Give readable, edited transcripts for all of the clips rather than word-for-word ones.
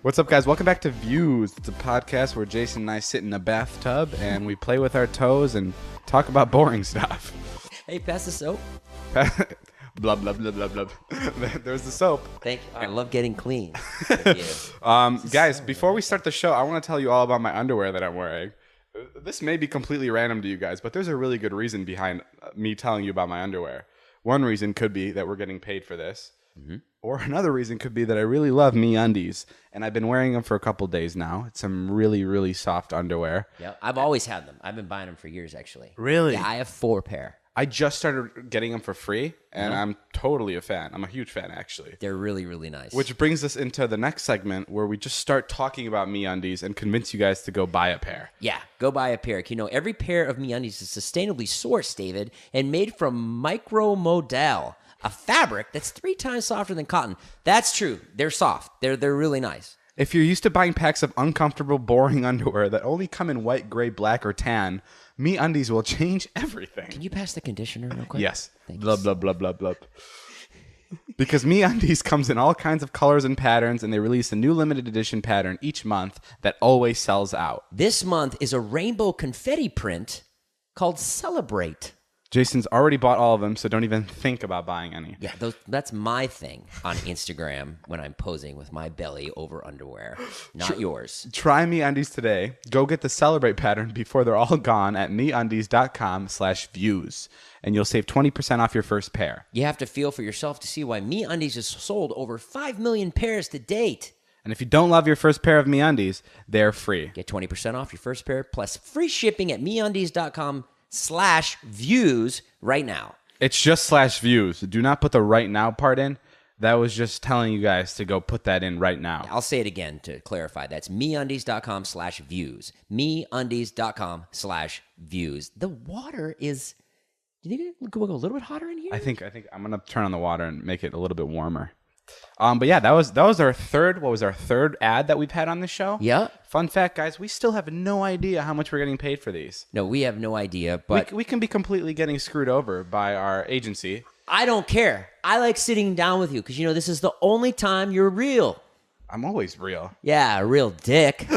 What's up, guys? Welcome back to Views. It's a podcast where Jason and I sit in a bathtub and we play with our toes and talk about boring stuff. Hey, pass the soap. Blah, blah, blah, blah, blah. There's the soap. Thank you. I love getting clean. Guys, before we start the show, I want to tell you all about my underwear that I'm wearing. This may be completely random to you guys, but there's a really good reason behind me telling you about my underwear. One reason could be that we're getting paid for this. Mm-hmm. Or another reason could be that I really love MeUndies, and I've been wearing them for a couple days now. It's some really, really soft underwear. Yeah, I've always had them. I've been buying them for years, actually. Really? Yeah, I have 4 pair. I just started getting them for free, and I'm totally a fan. I'm a huge fan, actually. They're really, really nice. Which brings us into the next segment where we just start talking about MeUndies and convince you guys to go buy a pair. Yeah, go buy a pair. You know, every pair of MeUndies is sustainably sourced, David, and made from micromodal, a fabric that's 3 times softer than cotton. That's true. They're soft. They're really nice. If you're used to buying packs of uncomfortable, boring underwear that only come in white, gray, black, or tan, MeUndies will change everything. Can you pass the conditioner real quick? Yes. Thank Blah, you. blah, blah, blah, blah. Because MeUndies comes in all kinds of colors and patterns, and they release a new limited edition pattern each month that always sells out. This month is a rainbow confetti print called Celebrate. Jason's already bought all of them, so don't even think about buying any. Yeah, that's my thing on Instagram when I'm posing with my belly over underwear, not yours. Try MeUndies today. Go get the Celebrate pattern before they're all gone at MeUndies.com/views, and you'll save 20% off your first pair. You have to feel for yourself to see why MeUndies has sold over 5 million pairs to date. And if you don't love your first pair of MeUndies, they're free. Get 20% off your first pair plus free shipping at MeUndies.com/views right now. It's just /views. Do not put the right now part in. That was just telling you guys to go put that in right now. I'll say it again to clarify. That's MeUndies.com/views. MeUndies.com/views. The water is... Do you think it will go a little bit hotter in here? I think I'm gonna turn on the water and make it a little bit warmer. But yeah, that was our third. What was our third ad that we've had on the show? Yeah. Fun fact, guys, we still have no idea how much we're getting paid for these. No, we have no idea, but we can be completely getting screwed over by our agency. I don't care. I like sitting down with you because, you know, this is the only time you're real. I'm always real. Yeah, a real dick.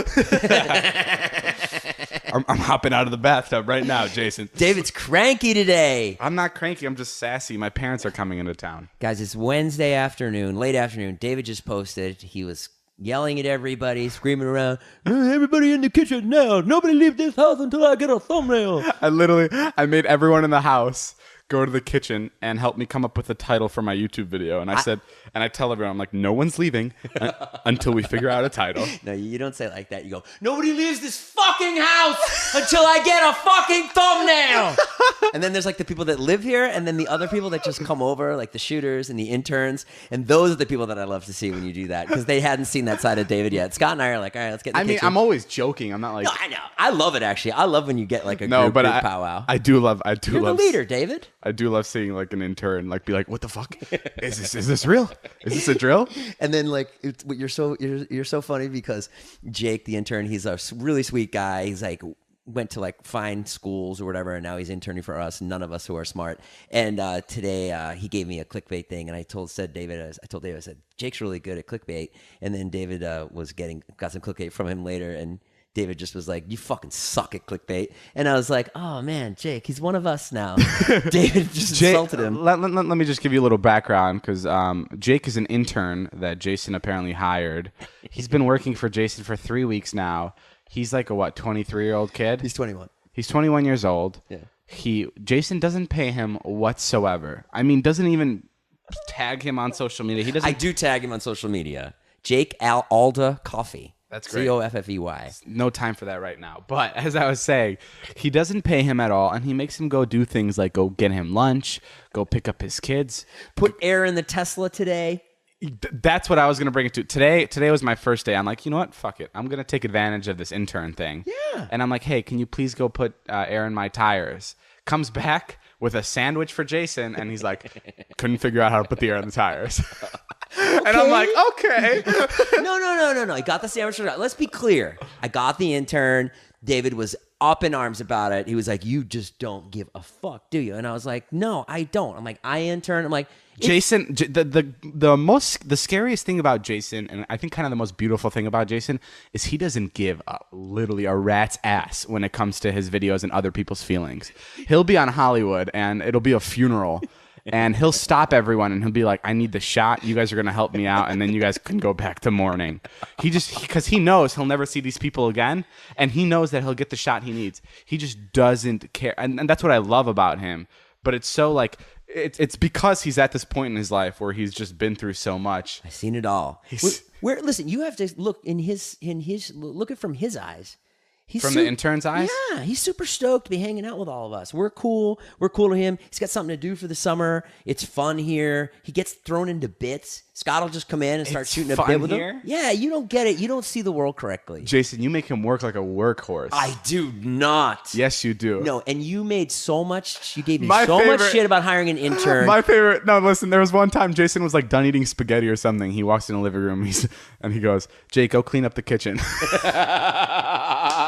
I'm hopping out of the bathtub right now, Jason. David's cranky today. I'm not cranky. I'm just sassy. My parents are coming into town. Guys, it's Wednesday afternoon, late afternoon. David just posted. He was yelling at everybody, screaming around, everybody in the kitchen now. Nobody leave this house until I get a thumbnail. I made everyone in the house go to the kitchen and help me come up with a title for my YouTube video. And I tell everyone, I'm like, no one's leaving until we figure out a title. No, you don't say it like that. You go, nobody leaves this fucking house until I get a fucking thumbnail. And then there's like the people that live here and then the other people that just come over, like the shooters and the interns. And those are the people that I love to see when you do that because they hadn't seen that side of David yet. Scott and I are like, all right, let's get in the kitchen. I'm always joking. I'm not like... No, I know. I love it, actually. I love when you get like a group powwow. I do love... You're the leader, David. I do love seeing like an intern like be like, "What the fuck? Is this real? Is this a drill?" And then like you're so funny because Jake, the intern, he's a really sweet guy. He's like went to like fine schools or whatever, and now he's interning for us. None of us who are smart. And today he gave me a clickbait thing, and I told David, I said, Jake's really good at clickbait. And then David got some clickbait from him later, and David just was like, you fucking suck at clickbait. And I was like, oh, man, Jake, he's one of us now. David just insulted him. Let me just give you a little background because Jake is an intern that Jason apparently hired. He's been working for Jason for 3 weeks now. He's like a, 23-year-old kid? He's 21. He's 21 years old. Yeah. Jason doesn't pay him whatsoever. I mean, doesn't even tag him on social media. I do tag him on social media. Jake Alda Coffee. That's great. Coffey. No time for that right now. But as I was saying, he doesn't pay him at all, and he makes him go do things like go get him lunch, go pick up his kids. Put air in the Tesla today. That's what I was going to bring it to. Today was my first day. I'm like, you know what? Fuck it. I'm going to take advantage of this intern thing. Yeah. And I'm like, hey, can you please go put air in my tires? Comes back with a sandwich for Jason, and he's like, couldn't figure out how to put the air in the tires. And I'm like, okay. No. He got the sandwich. Let's be clear. I got the intern. David was up in arms about it. He was like, "You just don't give a fuck, do you?" And I was like, "No, I don't." I'm like, "I intern." I'm like, Jason, the scariest thing about Jason, and I think kind of the most beautiful thing about Jason, is he doesn't give literally a rat's ass when it comes to his videos and other people's feelings. He'll be on Hollywood and it'll be a funeral. And he'll stop everyone and he'll be like, "I need the shot. You guys are going to help me out. And then you guys can go back to mourning." Because he knows he'll never see these people again. And he knows that he'll get the shot he needs. He just doesn't care. And that's what I love about him. But it's so like, it's because he's at this point in his life where he's just been through so much. I've seen it all. Listen, you have to look look at it from his eyes. From the intern's eyes? Yeah, he's super stoked to be hanging out with all of us. We're cool. We're cool to him. He's got something to do for the summer. It's fun here. He gets thrown into bits. Scott will just come in and start shooting a bit with him. Yeah, you don't get it. You don't see the world correctly. Jason, you make him work like a workhorse. I do not. Yes, you do. No, and you made so much. You gave me much shit about hiring an intern. My favorite. No, listen. There was one time Jason was like done eating spaghetti or something. He walks in the living room. And he goes, "Jake, go clean up the kitchen."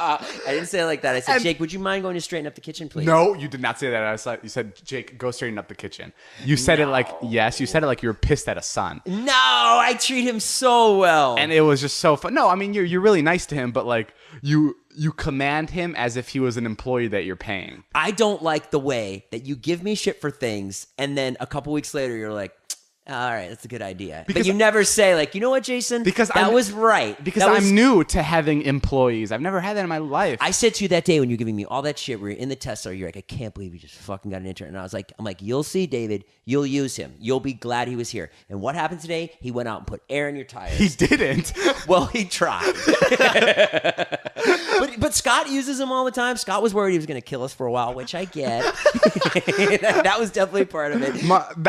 I didn't say it like that. I said, "Jake, would you mind going to straighten up the kitchen, please?" No, you did not say that. You said, "Jake, go straighten up the kitchen." You said it like, yes, you said it like you were pissed at a son. No, I treat him so well. And it was just so fun. No, I mean, you're really nice to him, but like you command him as if he was an employee that you're paying. I don't like the way that you give me shit for things and then a couple weeks later you're like, "All right, that's a good idea." But you never say like, "You know what, Jason? That was right." Because I'm new to having employees. I've never had that in my life. I said to you that day when you were giving me all that shit, we were in the Tesla, you're like, "I can't believe you just fucking got an intern." And I'm like, "You'll see, David. You'll use him. You'll be glad he was here." And what happened today? He went out and put air in your tires. He didn't. Well, he tried. But Scott uses him all the time. Scott was worried he was going to kill us for a while, which I get. That was definitely part of it.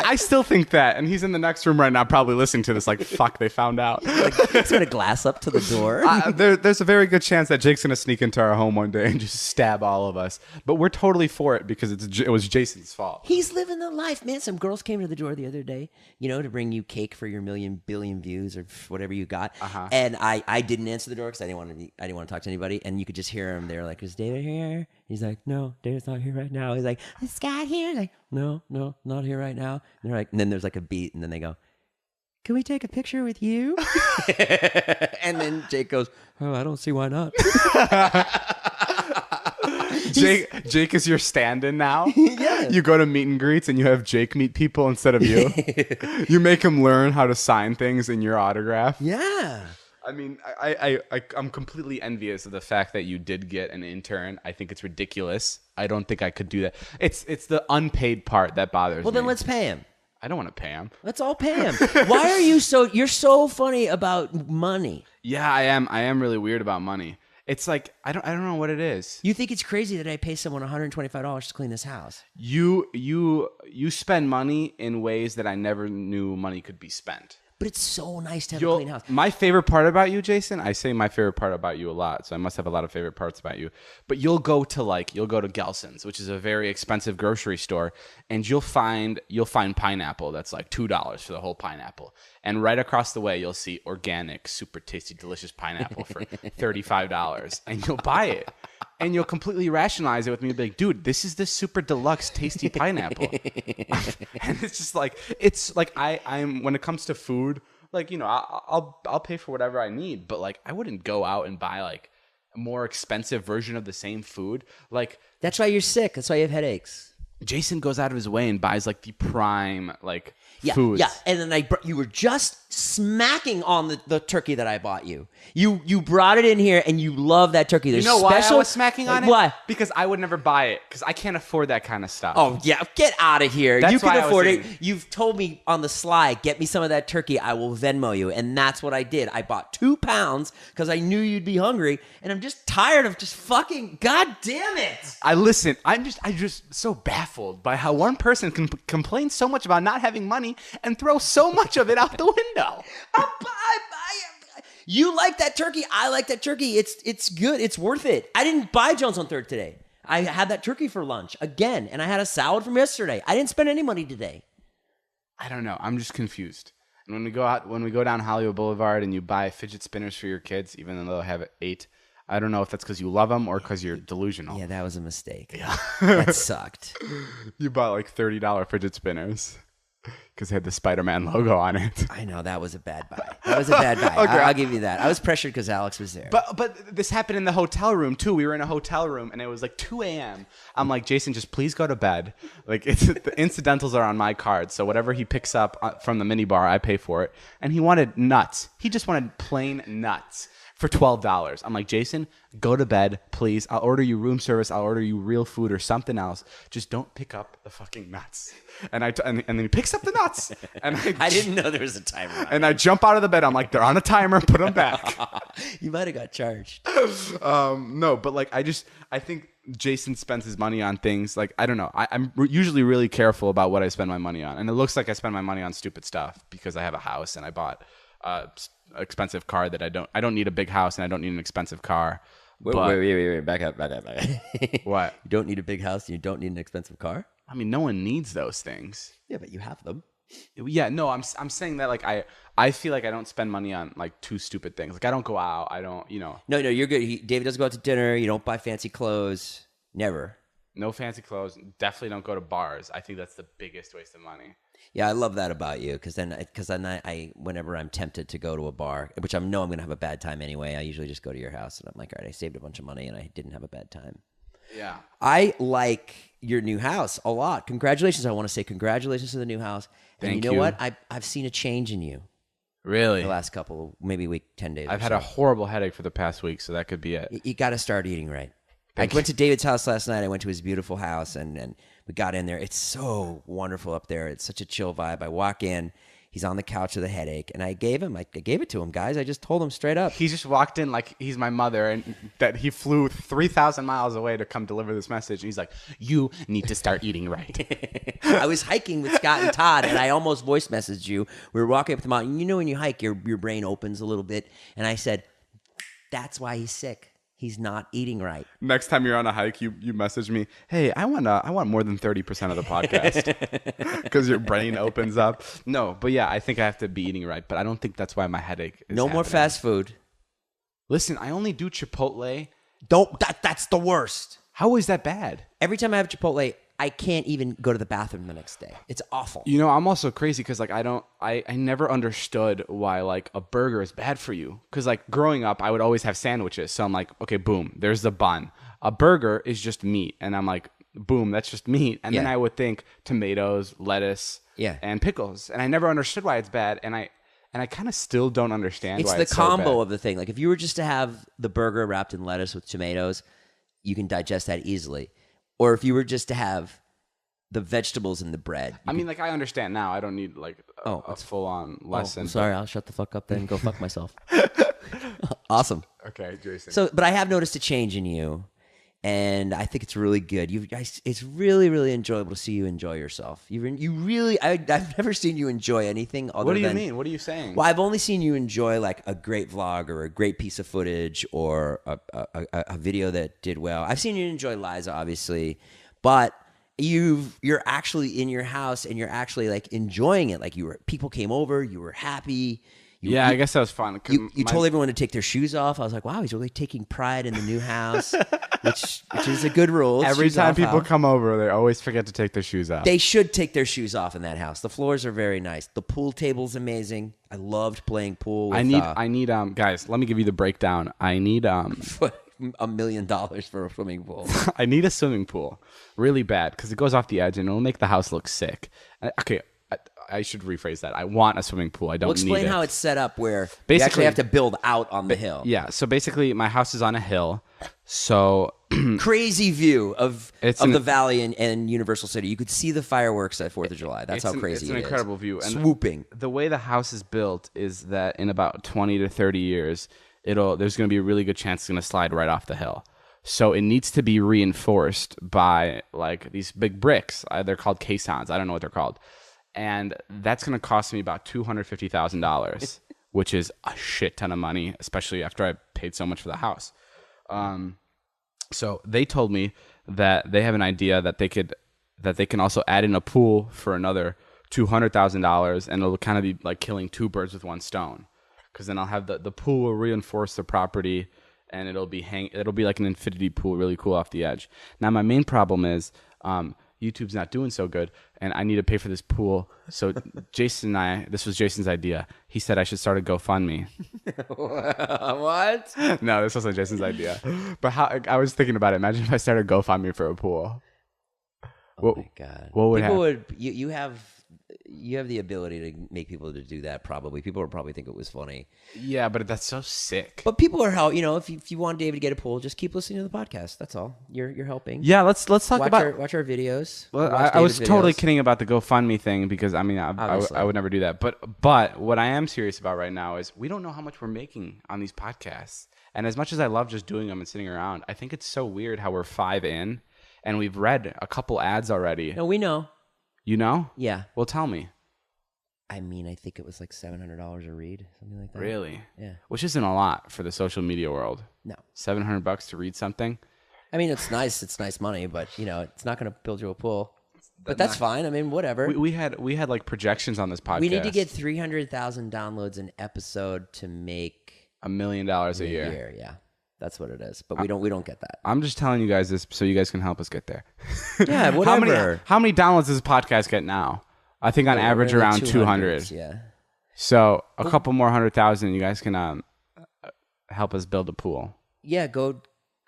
I still think that, and he's in the next room right now probably listening to this like, fuck, they found out. He's got a glass up to the door. There's a very good chance that Jake's going to sneak into our home one day and just stab all of us. But we're totally for it because it was Jason's fault. He's living the life, man. Some girls came to the door the other day, to bring you cake for your billion views or whatever you got. Uh-huh. And I didn't answer the door because I didn't want to talk to anybody. And you could just hear him. They were like, "Is David here?" He's like, "No, David's not here right now." He's like, "Is Scott here?" He's like, No, not here right now. And they're like, and then there's like a beat, and then they go, "Can we take a picture with you?" And then Jake goes, "Oh, I don't see why not." Jake is your stand-in now? Yeah. You go to meet and greets and you have Jake meet people instead of you? You make him learn how to sign things in your autograph? Yeah. I mean, I'm completely envious of the fact that you did get an intern. I think it's ridiculous. I don't think I could do that. It's the unpaid part that bothers me. Well, then let's pay him. I don't want to pay him. Let's all pay him. Why are you you're so funny about money? Yeah, I am really weird about money. It's like I don't know what it is. You think it's crazy that I pay someone $125 to clean this house? You spend money in ways that I never knew money could be spent. But it's so nice to have a clean house. My favorite part about you, Jason, I say my favorite part about you a lot, so I must have a lot of favorite parts about you. But you'll go to Gelson's, which is a very expensive grocery store, and you'll find pineapple that's like $2 for the whole pineapple. And right across the way, you'll see organic, super tasty, delicious pineapple for $35, and you'll buy it. And you'll completely rationalize it with me and be like, "Dude, this is the super deluxe tasty pineapple." And it's like I'm when it comes to food, like, I'll pay for whatever I need, but like I wouldn't go out and buy like a more expensive version of the same food. Like, that's why you're sick. That's why you have headaches. Jason goes out of his way and buys like the prime foods. Yeah, and then you were just smacking on the turkey that I bought you. You brought it in here, and you love that turkey. There's why I was smacking on it? Why? Because I would never buy it, because I can't afford that kind of stuff. Oh, yeah, get out of here. That's you can why afford it. You've told me on the sly, get me some of that turkey, I will Venmo you, and that's what I did. I bought 2 pounds because I knew you'd be hungry, and I'm just tired of just fucking, god damn it. I'm just so baffled by how one person can complain so much about not having money and throw so much of it out the window. You like that turkey. I like that turkey. It's good. It's worth it. I didn't buy Jones on Third today. I had that turkey for lunch again, and I had a salad from yesterday. I didn't spend any money today. I don't know. I'm just confused. And when we go down Hollywood Boulevard and you buy fidget spinners for your kids, even though they'll have 8, I don't know if that's because you love them or because you're delusional. Yeah, that was a mistake. Yeah. That sucked. You bought like $30 fidget spinners because they had the Spider-Man logo on it. I know, that was a bad buy. That was a bad buy. Okay. I'll give you that. I was pressured because Alex was there. But this happened in the hotel room too. We were in a hotel room and it was like 2 a.m. I'm like, Jason, just please go to bed. Like the incidentals are on my card, so whatever he picks up from the minibar, I pay for it. And he wanted nuts. He just wanted plain nuts for $12. I'm like, Jason, go to bed, please. I'll order you room service. I'll order you real food or something else. Just don't pick up the fucking nuts. And then he picks up the nuts. And I didn't know there was a timer. And I jump out of the bed. I'm like, they're on a timer. Put them back. You might have got charged. No, but like I think Jason spends his money on things like, I don't know. I'm usually really careful about what I spend my money on, and it looks like I spend my money on stupid stuff because I have a house and I bought expensive car that I don't need a big house and I don't need an expensive car. Wait. Back up. What? You don't need a big house and you don't need an expensive car? I mean, no one needs those things. Yeah, but you have them. Yeah, no, I'm saying that like I feel like I don't spend money on like too stupid things. Like I don't go out. I don't, No, you're good. David doesn't go out to dinner. You don't buy fancy clothes. Never. No fancy clothes. Definitely don't go to bars. I think that's the biggest waste of money. Yeah, I love that about you because then I whenever I'm tempted to go to a bar, which I know I'm going to have a bad time anyway, I usually just go to your house and I'm like, all right, I saved a bunch of money and I didn't have a bad time. Yeah. I like your new house a lot. Congratulations. I want to say congratulations to the new house. And Thank you know you. what? I've seen a change in you Really? the last couple, maybe week, 10 days. I've had a horrible headache for the past week, so that could be it. You got to start eating right. Thank I went to David's house last night. I went to his beautiful house and we got in there. It's so wonderful up there. It's such a chill vibe. I walk in. He's on the couch with a headache, and I gave it to him, guys. I just told him straight up. He just walked in like he's my mother, and that he flew 3,000 miles away to come deliver this message. And he's like, "You need to start eating right." I was hiking with Scott and Todd, and I almost voice messaged you. We were walking up the mountain. You know, when you hike, your brain opens a little bit, and I said, "That's why he's sick. He's not eating right." Next time you're on a hike, you message me, "Hey, I want more than 30% of the podcast," because your brain opens up. No, but yeah, I think I have to be eating right, but I don't think that's why my headache is No more happening. fast food. Listen, I only do Chipotle. That's the worst. How is that bad? Every time I have Chipotle, I can't even go to the bathroom the next day. It's awful. You know, I'm also crazy because like I never understood why like a burger is bad for you. Because like growing up, I would always have sandwiches. So I'm like, okay, boom, there's the bun. A burger is just meat, and I'm like, boom, that's just meat. And then Yeah. I would think tomatoes, lettuce, Yeah. and pickles, and I never understood why it's bad. And I kind of still don't understand It's why the it's combo so bad. of the thing. Like if you were just to have the burger wrapped in lettuce with tomatoes, you can digest that easily. Or if you were just to have the vegetables in the bread. I mean, like I understand now. I don't need like a full on lesson. I'm sorry, I'll shut the fuck up then and go fuck myself. Awesome. Okay, Jason. So, but I have noticed a change in you, and I think it's really good. You guys, it's really, really enjoyable to see you enjoy yourself. I've never seen you enjoy anything other than. What do you mean? What are you saying? Well, I've only seen you enjoy like a great vlog or a great piece of footage or a video that did well. I've seen you enjoy Liza, obviously, but you're actually in your house and you're actually like enjoying it. Like people came over, you were happy. I guess that was fun. You told everyone to take their shoes off. I was like, wow, he's really taking pride in the new house, which is a good rule. Every Shoes time off people house. come over, they always forget to take their shoes off. They should take their shoes off in that house. The floors are very nice. The pool table's amazing. I loved playing pool. With, I need guys, let me give you the breakdown. I need $1 million for a swimming pool. I need a swimming pool really bad because it goes off the edge and it'll make the house look sick. Okay, I should rephrase that. I want a swimming pool. I don't need it. Explain how it's set up where you Basically- actually have to build out on the hill. Yeah, so basically my house is on a hill. So Crazy view of It's the valley and Universal City. You could see the fireworks at 4th of July. That's how crazy it's an it is. incredible view. And Swooping. the way the house is built is that in about 20 to 30 years, there's going to be a really good chance it's going to slide right off the hill. So it needs to be reinforced by like these big bricks. They're called caissons. I don't know what they're called. And that's going to cost me about $250,000, which is a shit ton of money, especially after I paid so much for the house. So they told me that they have an idea that they can also add in a pool for another $200,000, and it'll kind of be like killing two birds with one stone. Because then I'll have the pool will reinforce the property, and it'll be like an infinity pool, really cool off the edge. Now my main problem is YouTube's not doing so good, and I need to pay for this pool. So Jason and I, this was Jason's idea. He said I should start a GoFundMe. What? No, this wasn't Jason's idea. But I was thinking about it. Imagine if I started GoFundMe for a pool. Oh my God! What would people happen? you have the ability to make people to do that. Probably people would probably think it was funny. Yeah, but that's so sick. But people are if you want David to get a pool, just keep listening to the podcast. That's all. You're helping. Yeah, let's talk about watch our videos. Well, Watch I was David's totally videos. kidding about the GoFundMe thing because I Obviously. would never do that. But what I am serious about right now is we don't know how much we're making on these podcasts. And as much as I love just doing them and sitting around, I think it's so weird how we're 5 in and we've read a couple ads already. No, we know. You know? Yeah. Well, tell me. I mean, I think it was like $700 a read, something like that. Really? Yeah. Which isn't a lot for the social media world. No. $700 to read something. I mean, it's nice. It's nice money, but it's not going to build you a pool. But that's fine. I mean, whatever. We had like projections on this podcast. We need to get 300,000 downloads an episode to make $1 million a year. Yeah, that's what it is. But we don't get that. I'm just telling you guys this so you guys can help us get there. Yeah, whatever. How many downloads does this podcast get now? I think on average We're in the around 200. 200s, Yeah. So a couple more 100,000, you guys can help us build a pool. Yeah, go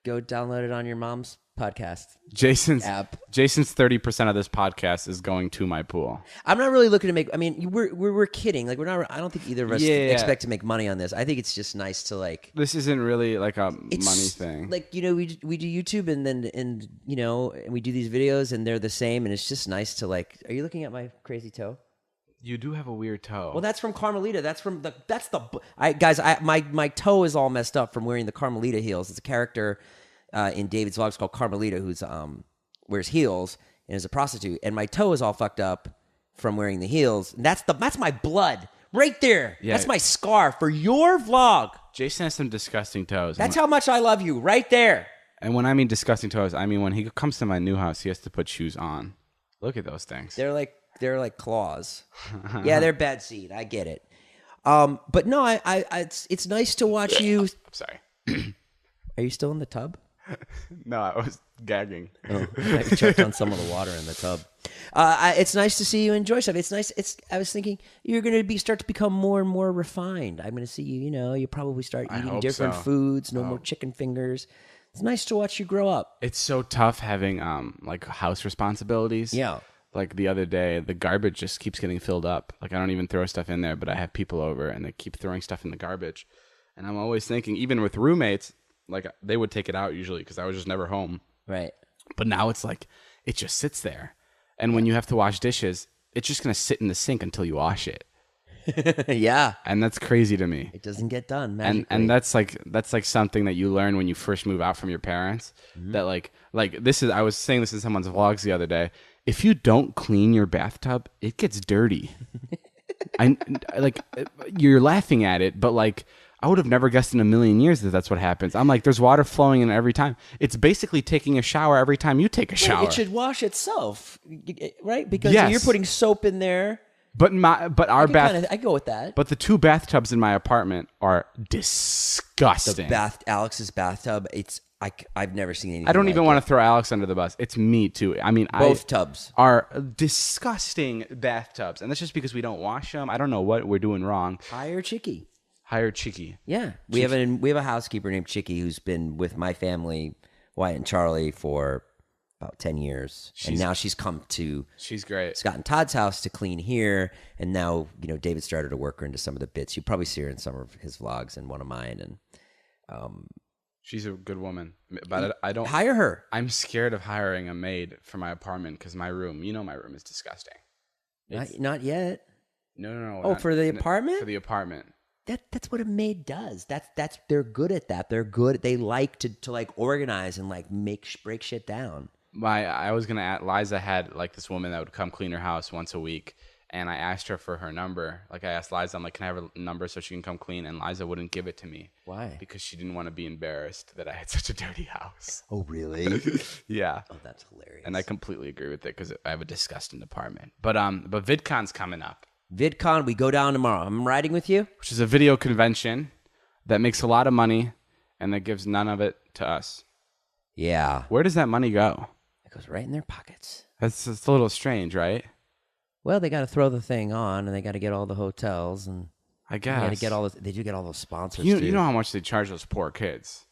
download it on your mom's podcast Jason's app. 30% of this podcast is going to my pool. I'm not really looking to make. I mean, we're kidding. Like we're not. I don't think either of us expect to make money on this. I think it's just nice to like. This isn't really like a money thing. Like we do YouTube and we do these videos and they're the same and it's just nice to like. Are you looking at my crazy toe? You do have a weird toe. Well, that's from Carmelita. My toe is all messed up from wearing the Carmelita heels. It's a character in David's vlogs called Carmelita who's wears heels and is a prostitute, and my toe is all fucked up from wearing the heels. And that's my blood right there. Yeah. That's my scar for your vlog. Jason has some disgusting toes. That's how much I love you, right there. And when I mean disgusting toes, I mean when he comes to my new house, he has to put shoes on. Look at those things. They're like claws. Yeah, they're bad seed. I get it. But no, it's nice to watch you. I'm sorry. Are you still in the tub? No, I was gagging. Oh, I choked on some of the water in the tub. It's nice to see you enjoy stuff. It's nice. I was thinking you're going to start to become more and more refined. I'm going to see you. You probably start eating different foods. No more chicken fingers. It's nice to watch you grow up. It's so tough having like house responsibilities. Yeah. Like the other day, the garbage just keeps getting filled up. Like I don't even throw stuff in there, but I have people over and they keep throwing stuff in the garbage. And I'm always thinking, even with roommates, like they would take it out usually because I was just never home. Right. But now it's like it just sits there. And when you have to wash dishes, it's just going to sit in the sink until you wash it. Yeah. And that's crazy to me. It doesn't get done magically. And that's like something that you learn when you first move out from your parents. Mm-hmm. That like this is, I was saying this in someone's vlogs the other day. If you don't clean your bathtub, it gets dirty. You're laughing at it, but like I would have never guessed in a million years that that's what happens. I'm like, there's water flowing in every time. It's basically taking a shower every time you take a shower. It should wash itself, right? Because Yes. you're putting soap in there. But our bath, I go with that. but the 2 bathtubs in my apartment are disgusting. Alex's bathtub. I've never seen anything. I don't like even it. want to throw Alex under the bus. It's me too. I mean, Both tubs are disgusting bathtubs, and that's just because we don't wash them. I don't know what we're doing wrong. Hire Chicky. Hire Chicky. Yeah, we have a housekeeper named Chicky who's been with my family, Wyatt and Charlie, for about 10 years, and now she's come to She's great. Scott and Todd's house to clean here, and now David started to work her into some of the bits. You probably see her in some of his vlogs and one of mine, and She's a good woman, but I don't hire her. I'm scared of hiring a maid for my apartment because my room, my room is disgusting. Not yet. No. Oh, for the apartment? For the apartment. That's what a maid does. That's they're good at that. They're good. They like to like organize and like break shit down. I was gonna ask, Liza had like this woman that would come clean her house once a week, and I asked her for her number. Like I asked Liza, I'm like, can I have her number so she can come clean? And Liza wouldn't give it to me. Why? Because she didn't want to be embarrassed that I had such a dirty house. Oh, really? Yeah. Oh, that's hilarious. And I completely agree with it because I have a disgusting apartment. But VidCon's coming up. VidCon, we go down tomorrow. I'm riding with you. Which is a video convention that makes a lot of money and that gives none of it to us. Yeah. Where does that money go? It goes right in their pockets. It's a little strange, right? Well, they got to throw the thing on, and they got to get all the hotels, and I they got to guess. get all those. They do get all those sponsors. You know how much they charge those poor kids.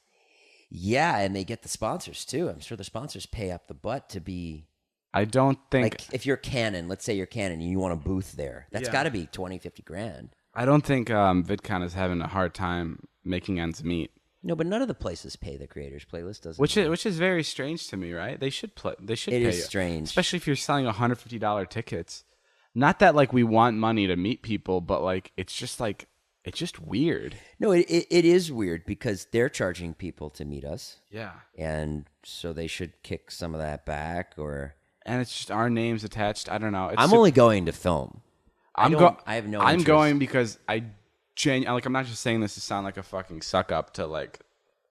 Yeah, and they get the sponsors too. I'm sure the sponsors pay up the butt to be. I don't think. Like if you're Canon, let's say you're Canon, and you want a booth there. That's got to be 20, 50 grand. I don't think VidCon is having a hard time making ends meet. No, but none of the places pay the creators playlist, does it? Which is very strange to me, right? They should play. They should. It pay is you. strange, especially if you're selling $150 tickets. Not that like we want money to meet people, but like it's just weird. No, it is weird because they're charging people to meet us. Yeah. And so they should kick some of that back, or. And it's just our names attached. I don't know. I'm only going to film. I have no. I'm interest. going because I'm not just saying this to sound like a fucking suck up to like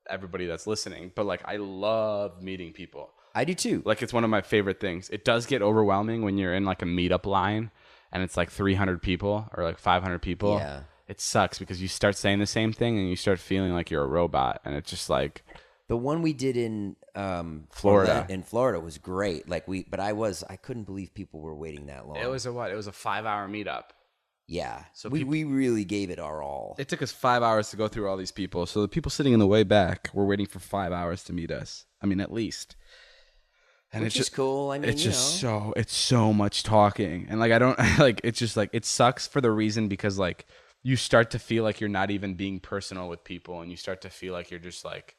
everybody that's listening, but like I love meeting people. I do too. Like it's one of my favorite things. It does get overwhelming when you're in like a meetup line and it's like 300 people or like 500 people. Yeah. It sucks because you start saying the same thing and you start feeling like you're a robot, and it's just like the one we did in Florida. In Florida was great. Like I couldn't believe people were waiting that long. It was a 5-hour meetup. Yeah. So we really gave it our all. It took us 5 hours to go through all these people. So the people sitting in the way back were waiting for 5 hours to meet us. I mean, at least. And Which is cool. I mean, it's just it's so much talking, and like I don't like. It's just like it sucks for the reason because like you start to feel like you're not even being personal with people, and you start to feel like you're just like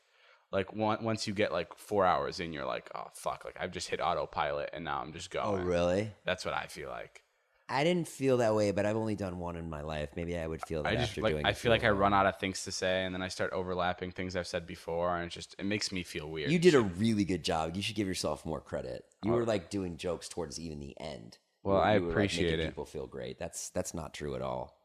once you get like 4 hours in, you're like, oh fuck, like I've just hit autopilot and now I'm just going. Oh really? That's what I feel like. I didn't feel that way, but I've only done one in my life. Maybe I would feel that after doing it. I feel like I run out of things to say, and then I start overlapping things I've said before, and it makes me feel weird. You did a really good job. You should give yourself more credit. You were like doing jokes towards even the end. Well, I you were, appreciate making it. People feel great. That's not true at all.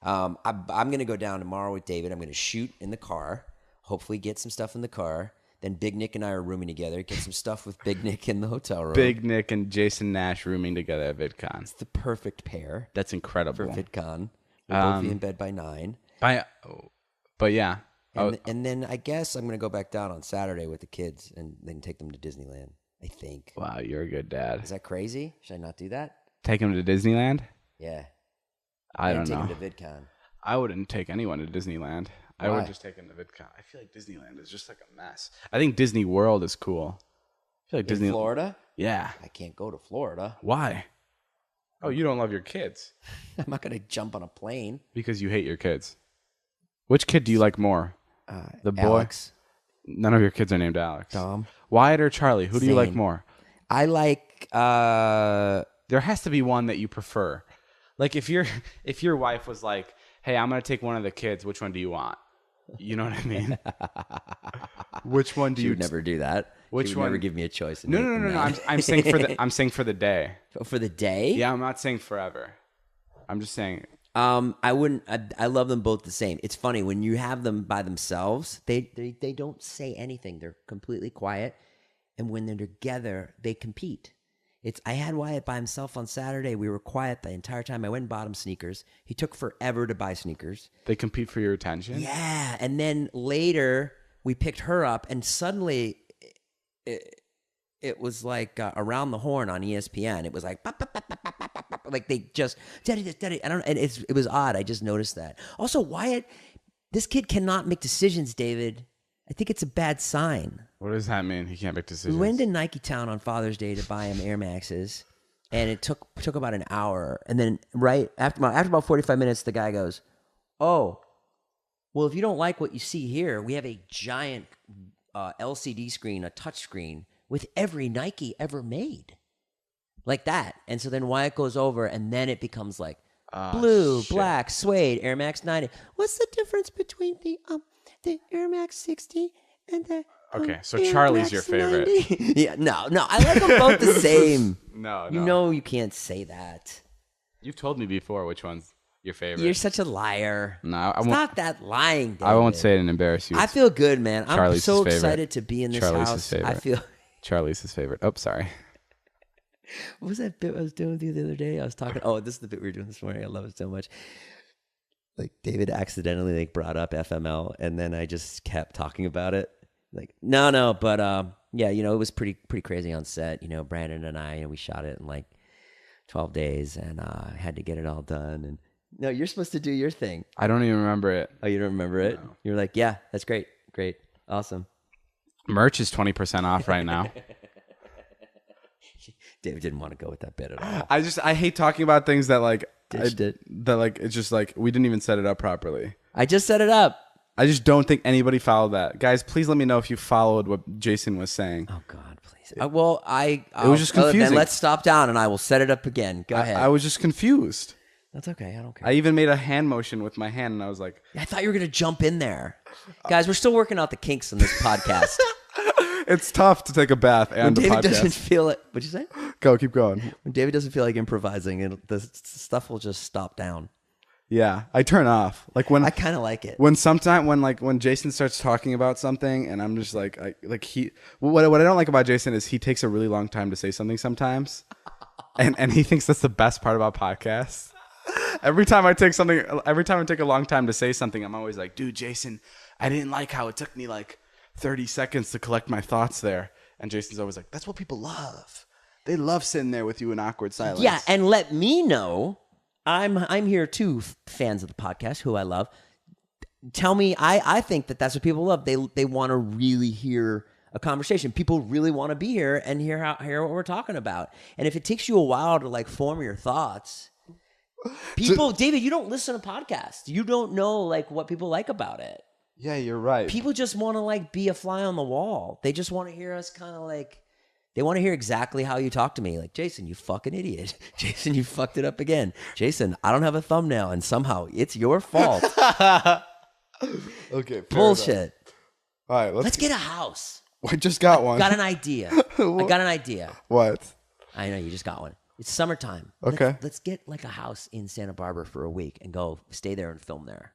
I'm going to go down tomorrow with David. I'm going to shoot in the car. Hopefully, get some stuff in the car. Then Big Nick and I are rooming together. Get some stuff with Big Nick in the hotel room. Big Nick and Jason Nash rooming together at VidCon. It's the perfect pair. That's incredible. For VidCon. We'll both be in bed by 9. But yeah. And then I guess I'm going to go back down on Saturday with the kids and then take them to Disneyland, I think. Wow, you're a good dad. Is that crazy? Should I not do that? Take him to Disneyland? Yeah. I don't know. Take him to VidCon. I wouldn't take anyone to Disneyland. Why? I would just take him to VidCon. I feel like Disneyland is just like a mess. I think Disney World is cool. I feel like Disney. Florida? Yeah. I can't go to Florida. Why? Oh, you don't love your kids. I'm not going to jump on a plane. Because you hate your kids. Which kid do you like more? The boy? Alex. None of your kids are named Alex. Tom. Wyatt or Charlie? Who do you like Same. more? I like... There has to be one that you prefer. Like if your wife was like, hey, I'm going to take one of the kids, which one do you want? You know what I mean? Which one do She you would never do that. Which she would one? never give me a choice. No. I'm saying for the day. For the day? Yeah, I'm not saying forever. I'm just saying. I wouldn't. I love them both the same. It's funny when you have them by themselves. They don't say anything. They're completely quiet, and when they're together, they compete. I had Wyatt by himself on Saturday. We were quiet the entire time. I went and bought him sneakers. He took forever to buy sneakers. They compete for your attention? Yeah. And then later, we picked her up, and suddenly it was like Around the Horn on ESPN. It was like, bop, bop, bop, bop, bop, bop, bop, like they just, daddy. I don't know. And it was odd. I just noticed that. Also, Wyatt, this kid cannot make decisions, David. I think it's a bad sign. What does that mean? He can't make decisions. We went to Nike Town on Father's Day to buy him Air Maxes, and it took about an hour. And then right after about 45 minutes, the guy goes, "Oh, well, if you don't like what you see here, we have a giant LCD screen, a touch screen with every Nike ever made, like that." And so then Wyatt goes over, and then it becomes like blue, black, suede, Air Max 90. What's the difference between the Air Max 60 and the Okay, so Air Charlie's Max your favorite. 90? Yeah, no, I like them both the same. No. You know you can't say that. You've told me before which one's your favorite. You're such a liar. No, it's not that lying, David. I won't say it and embarrass you. I feel good, man. I'm Charlie's so his favorite. excited to be in this Charlie's house. his favorite. I feel. Charlie's his favorite. Oh, sorry. What was that bit I was doing with you the other day? I was talking. Oh, this is the bit we were doing this morning. I love it so much. like David accidentally like brought up FML, and then I just kept talking about it. Like, no, but yeah, you know, it was pretty crazy on set. You know, Brandon and I, we shot it in like 12 days, and had to get it all done. And no, you're supposed to do your thing. I don't even remember it. Oh, you don't remember it? No. You're like, yeah, that's great, awesome. Merch is 20% off right now. David didn't want to go with that bit at all. I hate talking about things that like Ditched that like it's just like we didn't even set it up properly. I just set it up. I just don't think anybody followed that. Guys, please let me know if you followed what Jason was saying. Oh God, please. It was just confusing. Then let's stop down and I will set it up again. Go ahead. I was just confused. That's okay. I don't care. I even made a hand motion with my hand, and I was like, I thought you were gonna jump in there. Guys, we're still working out the kinks in this podcast. it's tough to take a bath and when a David podcast. doesn't feel it. What'd you say? Keep going. When David doesn't feel like improvising, the stuff will just stop down. Yeah, I turn off. Like when I kind of like it. When Jason starts talking about something, and I'm just like what I don't like about Jason is he takes a really long time to say something sometimes, and he thinks that's the best part about podcasts. Every time I take a long time to say something, I'm always like, dude, Jason, I didn't like how it took me like 30 seconds to collect my thoughts there. And Jason's always like, that's what people love. They love sitting there with you in awkward silence. Yeah, and let me know. I'm here too, fans of the podcast, who I love. Tell me, I think that's what people love. They want to really hear a conversation. People really want to be here and hear what we're talking about. And if it takes you a while to like form your thoughts, David, you don't listen to podcasts. You don't know like what people like about it. Yeah, you're right. People just want to like be a fly on the wall. They just want to hear us kind of like, they want to hear exactly how you talk to me. Like, Jason, you fucking idiot. Jason, you fucked it up again. Jason, I don't have a thumbnail and somehow it's your fault. Okay. Bullshit. All right, let's get a house. I just got one. Got an idea. I got an idea. What? I know, you just got one. It's summertime. Okay. Let's get like a house in Santa Barbara for a week and go stay there and film there.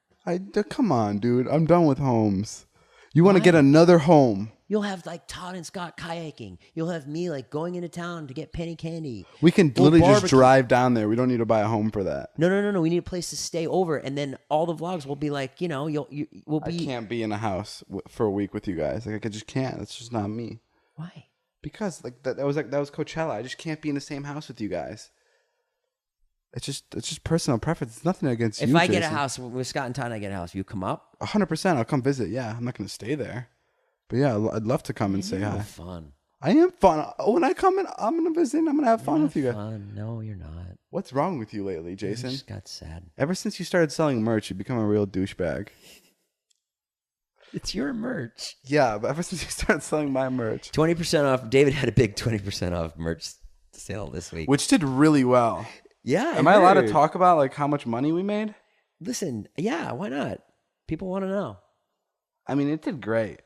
Come on, dude. I'm done with homes. You want to get another home. You'll have like Todd and Scott kayaking. You'll have me like going into town to get penny candy. We can literally just drive down there. We don't need to buy a home for that. No. We need a place to stay over, and then all the vlogs will be like, we'll be. I can't be in a house for a week with you guys. Like I just can't. That's just not me. Why? Because that was Coachella. I just can't be in the same house with you guys. It's just personal preference. It's nothing against you. If I Jason. get a house with Scott and Todd, I get a house. You come up? 100%. I'll come visit. Yeah, I'm not going to stay there. But yeah, I'd love to come and say hi. Fun. I am fun. When I come in, I'm going to visit. I'm going to have fun with you guys. No, you're not. What's wrong with you lately, Jason? I just got sad. Ever since you started selling merch, you become a real douchebag. It's your merch. Yeah, but ever since you started selling my merch. 20% off. David had a big 20% off merch sale this week. Which did really well. Yeah. Am I allowed to talk about like how much money we made? Listen, yeah, why not? People want to know. I mean, it did great.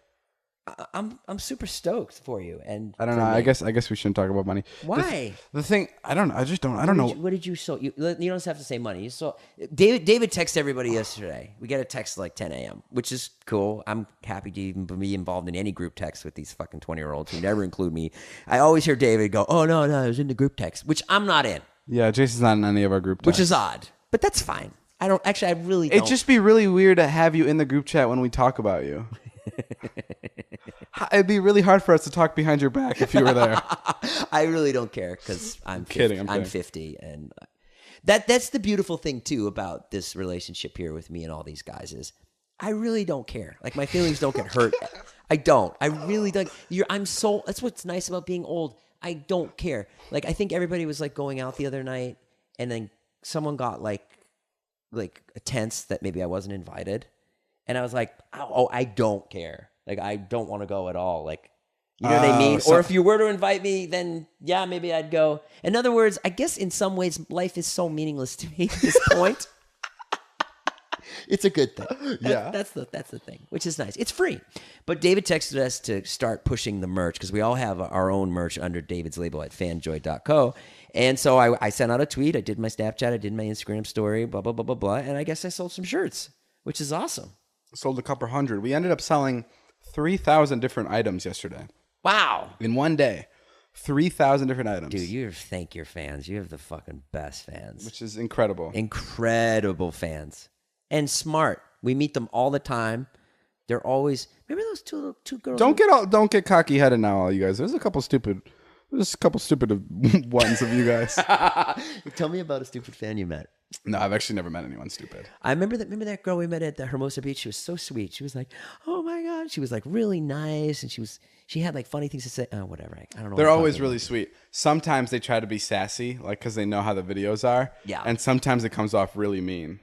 I'm super stoked for you. And I don't know. I guess we shouldn't talk about money. Why? The thing, I don't know. I just don't. I don't know. What did you sell? You don't have to say money. You saw David texted everybody yesterday. We get a text at like 10 a.m., which is cool. I'm happy to even be involved in any group text with these fucking 20-year-olds who never include me. I always hear David go, "Oh no, I was in the group text," which I'm not in. Yeah, Jason's not in any of our group texts. Which is odd, but that's fine. I really don't. It'd just be really weird to have you in the group chat when we talk about you. It'd be really hard for us to talk behind your back if you were there. I really don't care because I'm kidding. I'm 50, and that's the beautiful thing too about this relationship here with me and all these guys is I really don't care. Like my feelings don't get hurt. I don't. I really don't. That's what's nice about being old. I don't care. Like I think everybody was like going out the other night, and then someone got like a tense that maybe I wasn't invited, and I was like, oh, I don't care. Like I don't want to go at all. Like you know what I mean? Or if you were to invite me, then yeah, maybe I'd go. In other words, I guess in some ways life is so meaningless to me at this point. It's a good thing. Yeah. That's the thing, which is nice. It's free. But David texted us to start pushing the merch because we all have our own merch under David's label at fanjoy.co. And so I sent out a tweet. I did my Snapchat. I did my Instagram story, blah, blah, blah, blah, blah. And I guess I sold some shirts, which is awesome. Sold a couple hundred. We ended up selling 3,000 different items yesterday. Wow. In one day. 3,000 different items. Dude, you thank your fans. You have the fucking best fans. Which is incredible. Incredible fans. and smart. We meet them all the time. They're always remember those two girls. Don't get cocky headed now, all you guys. There's a couple stupid ones of you guys. Tell me about a stupid fan you met. No, I've actually never met anyone stupid. I remember that girl we met at the Hermosa Beach. She was so sweet. She was like, "Oh my god," she was like really nice, and she had like funny things to say. Oh, whatever. I don't know. They're always really sweet. Sometimes they try to be sassy, like because they know how the videos are. Yeah. And sometimes it comes off really mean,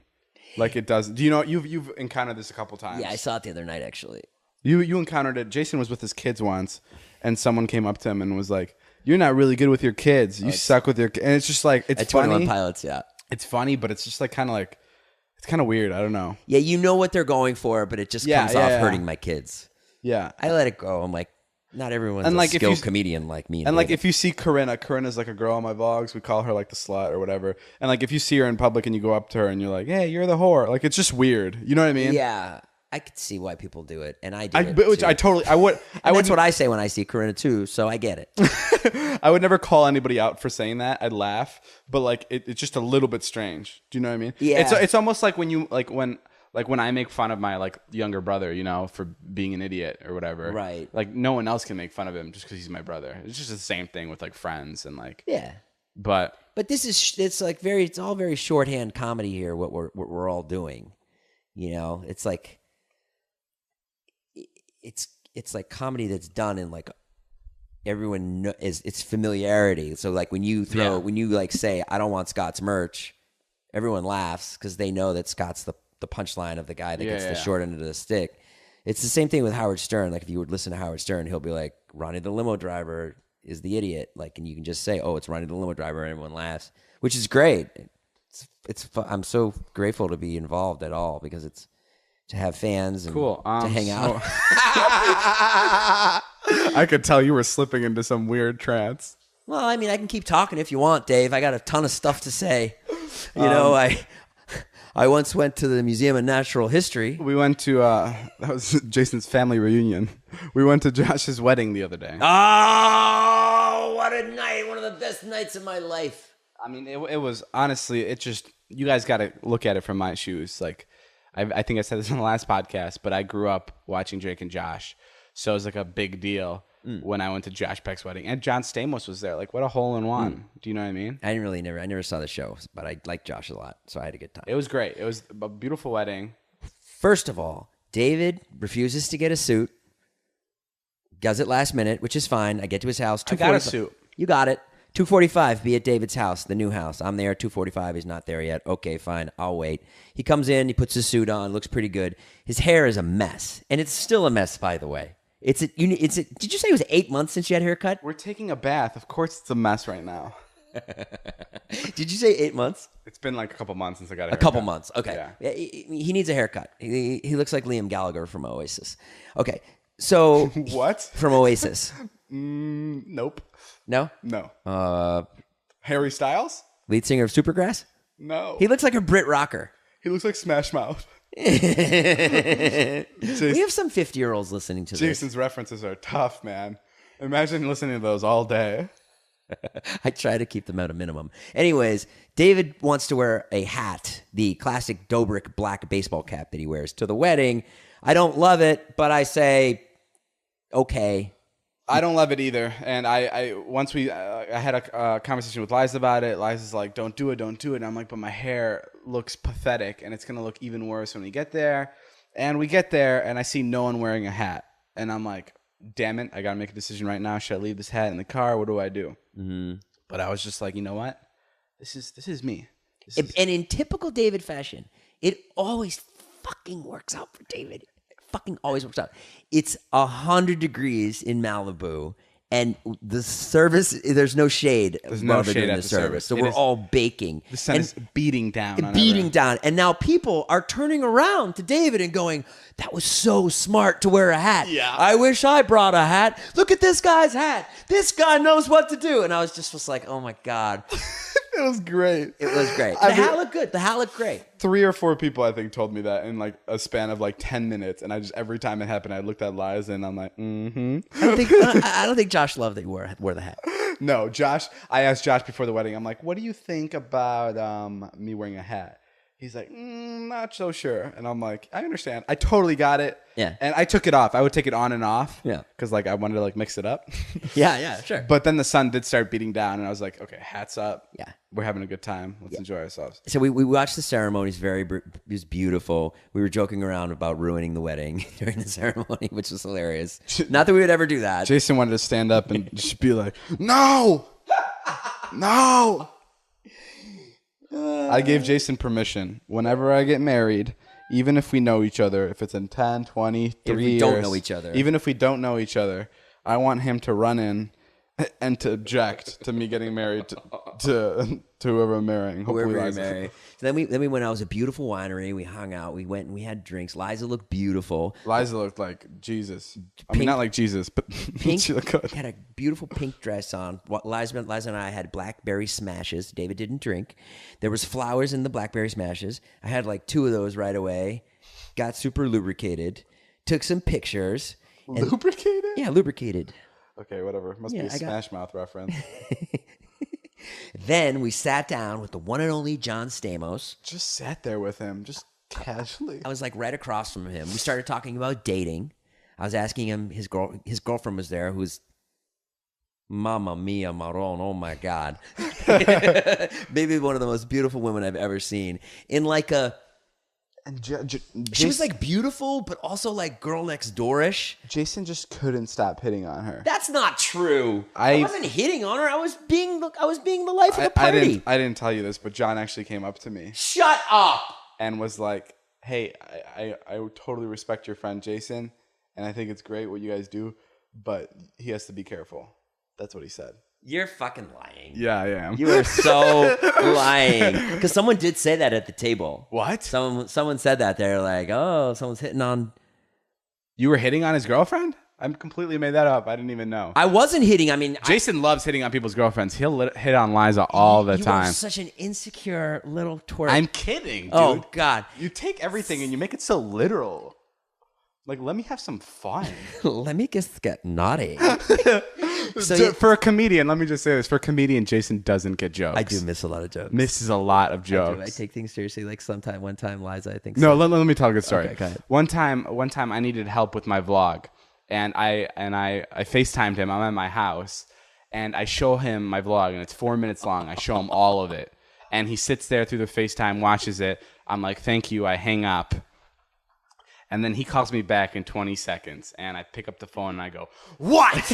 like it does. Do you know you've encountered this a couple times? Yeah, I saw it the other night actually. You encountered it. Jason was with his kids once, and someone came up to him and was like, "You're not really good with your kids. You suck with your." And it's just like it's at funny. 21 Pilots, yeah. It's funny, but it's just like it's kind of weird. I don't know. Yeah, you know what they're going for, but it just comes off hurting my kids. Yeah, I let it go. I'm like, not everyone's and a like skilled comedian like me. And like if you see Corinna's like a girl on my vlogs. We call her like the slut or whatever. And like if you see her in public and you go up to her and you're like, "Hey, you're the whore," like it's just weird. You know what I mean? Yeah. I could see why people do it, and I do it. Which too. I totally, I would. That's what I say when I see Corinna too. So I get it. I would never call anybody out for saying that. I'd laugh, but like it's just a little bit strange. Do you know what I mean? Yeah. It's almost like when you when I make fun of my like younger brother, you know, for being an idiot or whatever. Right. Like no one else can make fun of him just because he's my brother. It's just the same thing with like friends and like. Yeah. But this is it's all very shorthand comedy here. What we're all doing, you know, it's like. It's like comedy that's done in like everyone it's familiarity. So like when you like say I don't want Scott's merch, everyone laughs because they know that Scott's the punchline of the guy that gets the short end of the stick. It's the same thing with Howard Stern. Like if you would listen to Howard Stern, he'll be like Ronnie the limo driver is the idiot. Like and you can just say oh it's Ronnie the limo driver and everyone laughs, which is great. It's I'm so grateful to be involved at all because it's. To have fans and cool. To hang out. I could tell you were slipping into some weird trance. Well, I mean, I can keep talking if you want, Dave. I got a ton of stuff to say. You know, I once went to the Museum of Natural History. We went to that was Jason's family reunion. We went to Josh's wedding the other day. Oh, what a night! One of the best nights of my life. I mean, it was honestly, it just you guys got to look at it from my shoes, like. I think I said this in the last podcast, but I grew up watching Jake and Josh. So it was like a big deal when I went to Josh Peck's wedding. And John Stamos was there. Like, what a hole-in-one. Do you know what I mean? I never saw the show, but I like Josh a lot, so I had a good time. It was great. It was a beautiful wedding. First of all, David refuses to get a suit, does it last minute, which is fine. I get to his house. I got a suit. You got it. 2:45, be at David's house, the new house. I'm there at 2:45. He's not there yet. Okay, fine. I'll wait. He comes in. He puts his suit on. Looks pretty good. His hair is a mess, and it's still a mess, by the way. Did you say it was 8 months since you had a haircut? We're taking a bath. Of course, it's a mess right now. Did you say 8 months? It's been like a couple months since I got a haircut. A couple months. Okay. Yeah. He needs a haircut. He looks like Liam Gallagher from Oasis. Okay. So what? From Oasis? Nope. No. Harry Styles? Lead singer of Supergrass? No. He looks like a Brit rocker. He looks like Smash Mouth. We have some 50-year-olds listening to this. Jason's references are tough, man. Imagine listening to those all day. I try to keep them at a minimum. Anyways, David wants to wear a hat, the classic Dobrik black baseball cap that he wears to the wedding. I don't love it, but I say, okay. I don't love it either. And I had a conversation with Liza about it. Liza's like, don't do it. And I'm like, but my hair looks pathetic, and it's going to look even worse when we get there. And we get there, and I see no one wearing a hat. And I'm like, damn it, I got to make a decision right now. Should I leave this hat in the car? What do I do? Mm-hmm. But I was just like, you know what? This is me. And in typical David fashion, it always fucking works out for David. Fucking always works out. It's 100 degrees in Malibu, and the service, there's no shade. There's no shade at the service. So we're all baking. The sun is beating down. And now people are turning around to David and going, that was so smart to wear a hat. Yeah. I wish I brought a hat. Look at this guy's hat. This guy knows what to do. And I was like, oh my God. It was great. It was great. The hat looked good. The hat looked great. 3 or 4 people, I think, told me that in like a span of like 10 minutes. And I just, every time it happened, I looked at Liza and I'm like, I don't think Josh loved that you wore the hat. No, Josh, I asked Josh before the wedding, I'm like, what do you think about me wearing a hat? He's like, not so sure. And I'm like, I understand. I totally got it. Yeah. And I took it off. I would take it on and off. Yeah. Because like I wanted to like mix it up. Yeah, sure. But then the sun did start beating down, and I was like, okay, hats up. Yeah. We're having a good time. Let's enjoy ourselves. So we watched the ceremony. It was beautiful. We were joking around about ruining the wedding during the ceremony, which was hilarious. Not that we would ever do that. Jason wanted to stand up and just be like, no, no. I gave Jason permission. Whenever I get married, even if we know each other, if it's in 10, 20, 3 years. don't know each other. Even if we don't know each other, I want him to run in and to object to me getting married to whoever I'm marrying. Hopefully Whoever we Liza. marry. So then we went out. It was a beautiful winery. We hung out. We went and we had drinks. Liza looked beautiful. Liza looked like Jesus. I mean, not like Jesus, but Pink, she looked good. had a beautiful pink dress on. Liza and I had blackberry smashes. David didn't drink. There was flowers in the blackberry smashes. I had like 2 of those right away. Got super lubricated. Took some pictures. Lubricated? Yeah, lubricated. Okay, whatever. Must be a Smash Mouth reference. Then we sat down with the one and only John Stamos. Just sat there with him, just casually. I was like right across from him. We started talking about dating. I was asking him, his girlfriend was there, who's Mamma Mia Maron. Oh my God. Maybe one of the most beautiful women I've ever seen. In like a... And she was like beautiful, but also like girl next door-ish. Jason just couldn't stop hitting on her. That's not true. I wasn't hitting on her. I was being the life of the party. I didn't tell you this, but John actually came up to me Shut up. and was like, "Hey, I totally respect your friend Jason, and I think it's great what you guys do, but he has to be careful." That's what he said. You're fucking lying. Yeah, I am. You are so lying. Because someone did say that at the table. What? Someone said that. They're like, oh, someone's hitting on... You were hitting on his girlfriend? I completely made that up. I didn't even know. I wasn't hitting. I mean... Jason loves hitting on people's girlfriends. He'll hit on Liza all the time. You are such an insecure little twerp. I'm kidding, dude. Oh, God. You take everything and you make it so literal. Like, let me have some fun. Let me just get naughty. For a comedian, let me just say this. For a comedian, Jason doesn't get jokes. I do miss a lot of jokes. Misses a lot of jokes. I take things seriously. Like one time, Liza, I think. No, let me tell a good story. Okay, go ahead. One time I needed help with my vlog, and I FaceTimed him. I'm at my house, and I show him my vlog, and it's 4 minutes long. I show him all of it, and he sits there through the FaceTime, watches it. I'm like, thank you. I hang up. And then he calls me back in 20 seconds, and I pick up the phone and I go, "What?"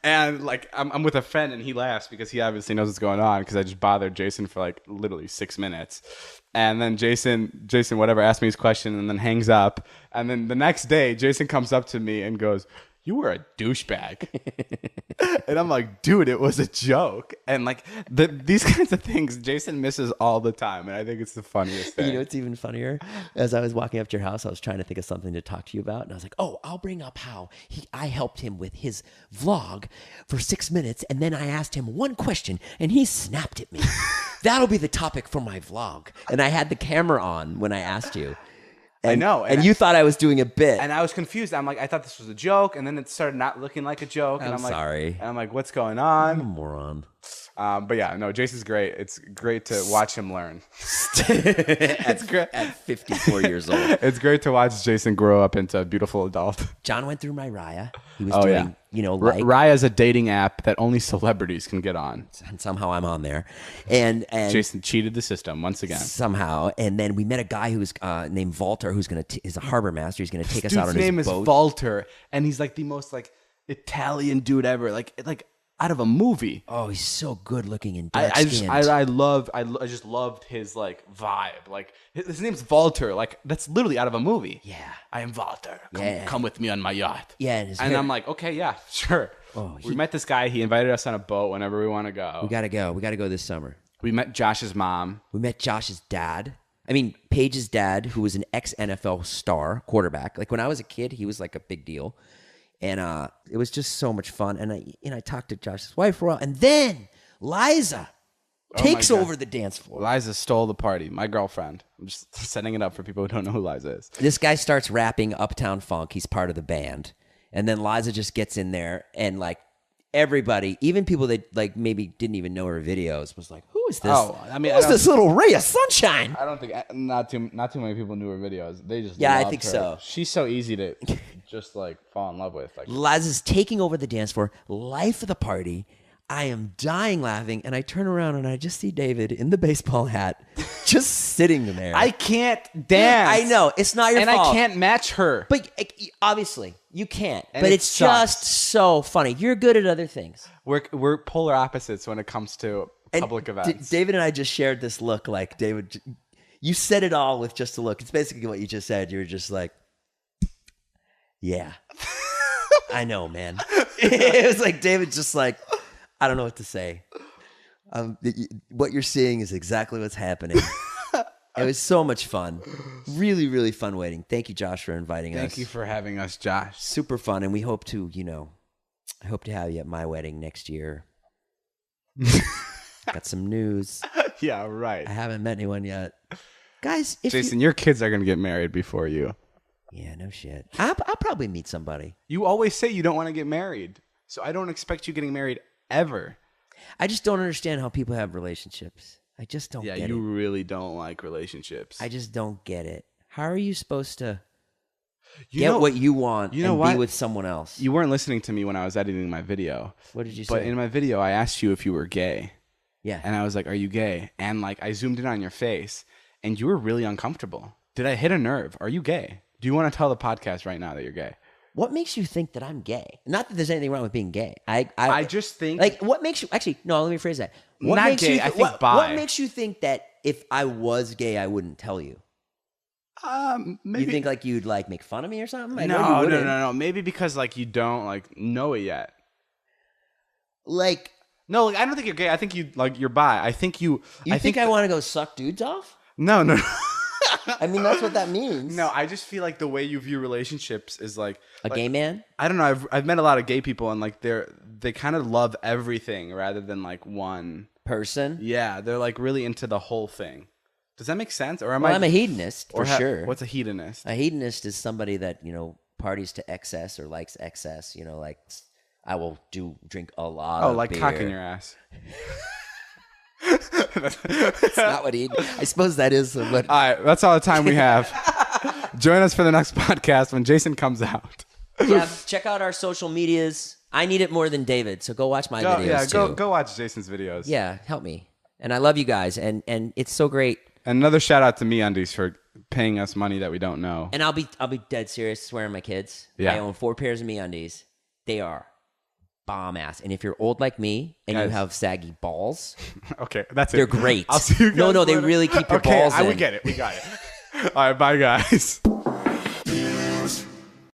And like I'm with a friend, and he laughs because he obviously knows what's going on because I just bothered Jason for like literally 6 minutes. And then Jason whatever asked me his question and then hangs up. And then the next day, Jason comes up to me and goes, "You were a douchebag." And I'm like, dude, it was a joke. And like these kinds of things Jason misses all the time, and I think it's the funniest thing. You know what's even funnier? As I was walking up to your house, I was trying to think of something to talk to you about, and I was like, oh, I'll bring up how I helped him with his vlog for 6 minutes, and then I asked him one question, and he snapped at me. That'll be the topic for my vlog. And I had the camera on when I asked you. And, I know. And you thought I was doing a bit. And I was confused. I'm like, I thought this was a joke. And then it started not looking like a joke. And I'm like, sorry. And I'm like, what's going I'm a on? moron. But yeah, no, Jason's great. It's great to watch him learn. It's great. At 54 years old. It's great to watch Jason grow up into a beautiful adult. John went through my Raya. He was doing, like... Raya's a dating app that only celebrities can get on. And somehow I'm on there. And Jason cheated the system once again. Somehow. And then we met a guy who's named Walter, who's is a harbor master. He's going to take us out on his boat. His name is Walter, and he's like the most like Italian dude ever. Like out of a movie. Oh, he's so good looking and dark skinned. I just loved his like vibe. Like his name's Walter. Like that's literally out of a movie. Yeah. I am Walter. Come with me on my yacht. Yeah. And I'm like, okay, yeah, sure. We met this guy. He invited us on a boat whenever we want to go. We got to go. We got to go this summer. We met Josh's mom. We met Josh's dad. I mean, Paige's dad, who was an ex-NFL star quarterback. Like when I was a kid, he was like a big deal. And it was just so much fun. And I talked to Josh's wife for a while. And then Liza takes over the dance floor. Liza stole the party. My girlfriend. I'm just setting it up for people who don't know who Liza is. This guy starts rapping Uptown Funk. He's part of the band. And then Liza just gets in there and like everybody, even people that like maybe didn't even know her videos, was like, "Who is this? Oh, I mean, who's this little ray of sunshine?" I don't think not too many people knew her videos. They just Yeah, I loved think her. so. She's so easy to just like fall in love with. Like Laz is taking over the dance floor, life of the party. I am dying laughing, and I turn around and I just see David in the baseball hat, just sitting there. I can't dance. I know it's not your and fault, I can't match her. But obviously you can't. And but it it's sucks. just so funny. You're good at other things. We're polar opposites when it comes to public events. David and I just shared this look. Like David, you said it all with just a look. It's basically what you just said. You were just like, "Yeah, I know, man." It was like David just like, I don't know what to say. What you're seeing is exactly what's happening. It was so much fun. Really, really fun waiting. Thank you, Josh, for inviting us. Thank you for having us, Josh. Super fun. And we hope to, I hope to have you at my wedding next year. Got some news. Yeah, right. I haven't met anyone yet. Guys, Jason, your kids are going to get married before you. Yeah, no shit. I'll probably meet somebody. You always say you don't want to get married. So I don't expect you getting married ever. I just don't understand how people have relationships. I just don't get it. Yeah, you really don't like relationships. I just don't get it. How are you supposed to You get know- what you want you know and what? be with someone else? You weren't listening to me when I was editing my video. What did you say? But in my video, I asked you if you were gay. Yeah. And I was like, are you gay? And like, I zoomed in on your face and you were really uncomfortable. Did I hit a nerve? Are you gay? Do you want to tell the podcast right now that you're gay? What makes you think that I'm gay? Not that there's anything wrong with being gay. I just think... Like, what makes you... Actually, no, let me phrase that. What Not makes gay, you I think bi. What makes you think that if I was gay, I wouldn't tell you? Maybe... You think like you'd like make fun of me or something? I know No, you no, wouldn't. no. Maybe because like you don't like know it yet. Like... No, like, I don't think you're gay. I think you like you're bi. I think you... You think I want to go suck dudes off? No, no. I mean, that's what that means. No, I just feel like the way you view relationships is like A gay man? I don't know. I've met a lot of gay people and like they kind of love everything rather than like one Person? Yeah, they're like really into the whole thing. Does that make sense? Or am Well, I? I'm a hedonist, for sure. What's a hedonist? A hedonist is somebody that, parties to excess or likes excess. Like, I will drink a lot of like beer. cocking your ass. That's not what I suppose that is what... All right, that's all the time we have. Join us for the next podcast when Jason comes out. Yeah, check out our social medias. I need it more than David, so go watch my videos too. Go watch Jason's videos. Yeah, help me. And I love you guys, and it's so great. And another shout out to MeUndies for paying us money that we don't know. And I'll be dead serious, swearing my kids. Yeah. I own 4 pairs of MeUndies. They are bomb ass. And if you're old like me and you Guys. have saggy balls, Okay, that's it. they're great. I'll see you guys No, they later. really keep your okay, balls in. we get it. We got it. All right, bye guys.